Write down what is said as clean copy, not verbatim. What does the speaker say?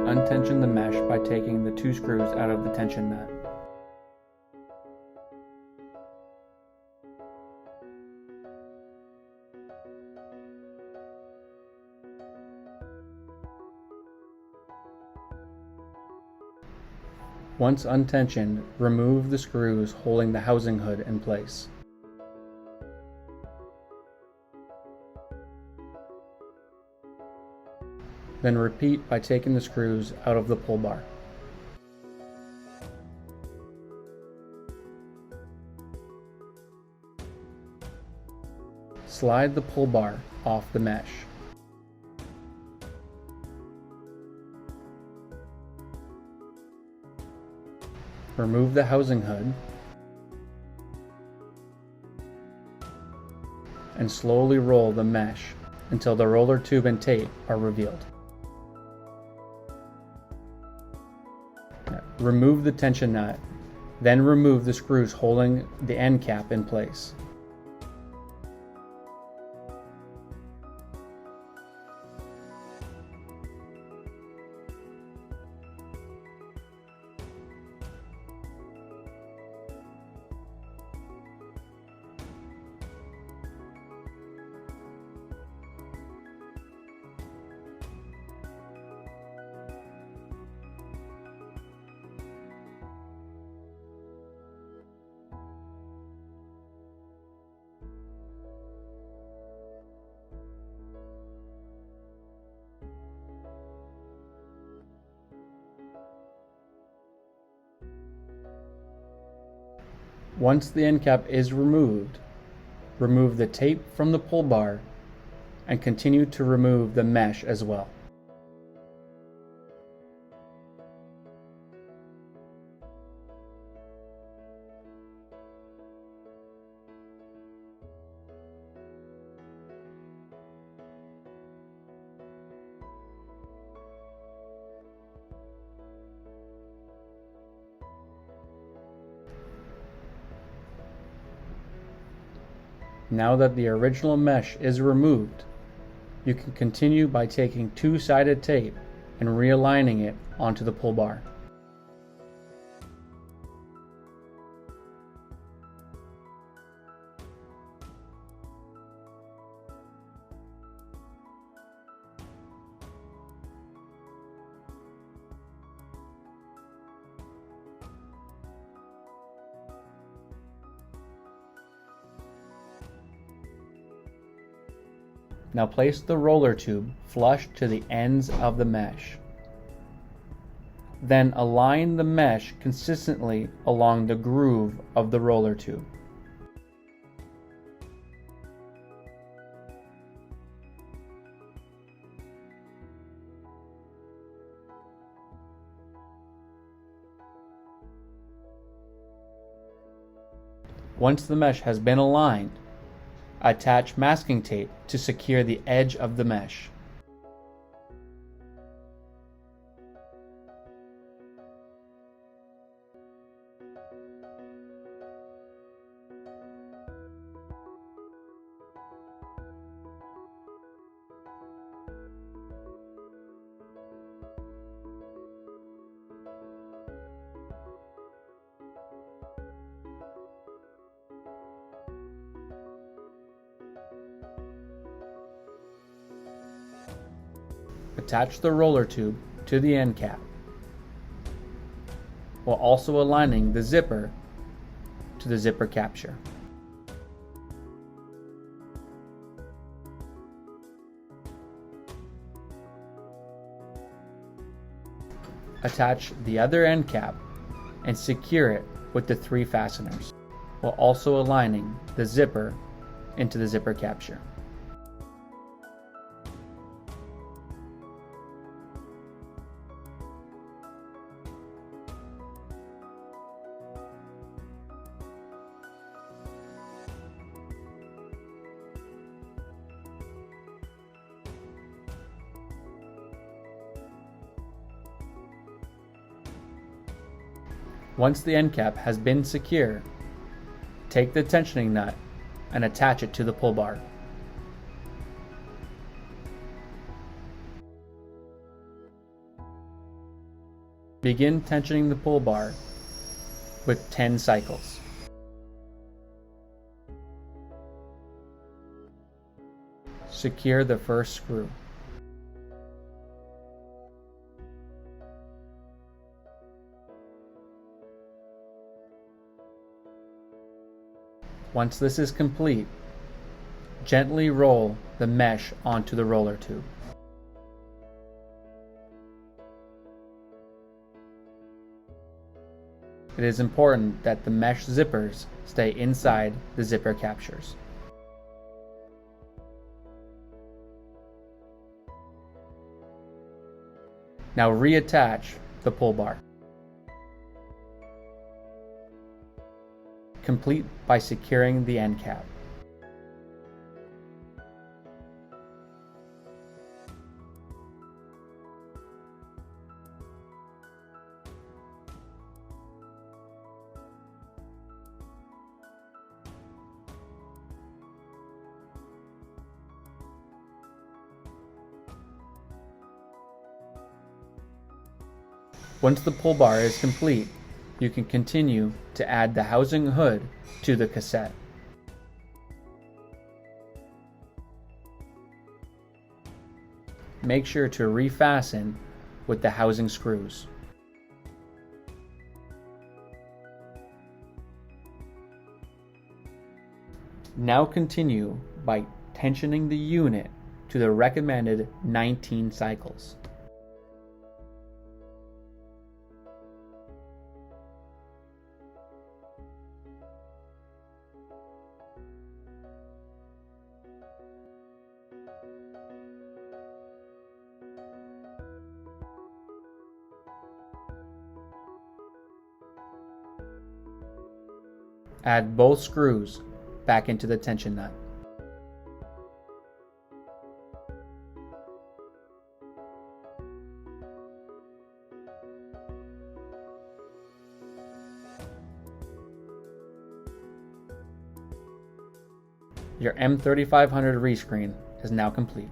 Untension the mesh by taking the 2 screws out of the tension nut. Once untensioned, remove the screws holding the housing hood in place. Then repeat by taking the screws out of the pull bar. Slide the pull bar off the mesh. Remove the housing hood and slowly roll the mesh until the roller tube and tape are revealed. Remove the tension nut, then remove the screws holding the end cap in place. Once the end cap is removed, remove the tape from the pull bar and continue to remove the mesh as well. Now that the original mesh is removed, you can continue by taking 2-sided tape and realigning it onto the pull bar. Now place the roller tube flush to the ends of the mesh. Then align the mesh consistently along the groove of the roller tube. Once the mesh has been aligned, attach masking tape to secure the edge of the mesh. Attach the roller tube to the end cap, while also aligning the zipper to the zipper capture. Attach the other end cap and secure it with the 3 fasteners, while also aligning the zipper into the zipper capture. Once the end cap has been secure, take the tensioning nut and attach it to the pull bar. Begin tensioning the pull bar with 10 cycles. Secure the first screw. Once this is complete, gently roll the mesh onto the roller tube. It is important that the mesh zippers stay inside the zipper captures. Now reattach the pull bar. Complete by securing the end cap. Once the pull bar is complete, you can continue to add the housing hood to the cassette. Make sure to refasten with the housing screws. Now continue by tensioning the unit to the recommended 19 cycles. Add both screws back into the tension nut. Your M3500 rescreen is now complete.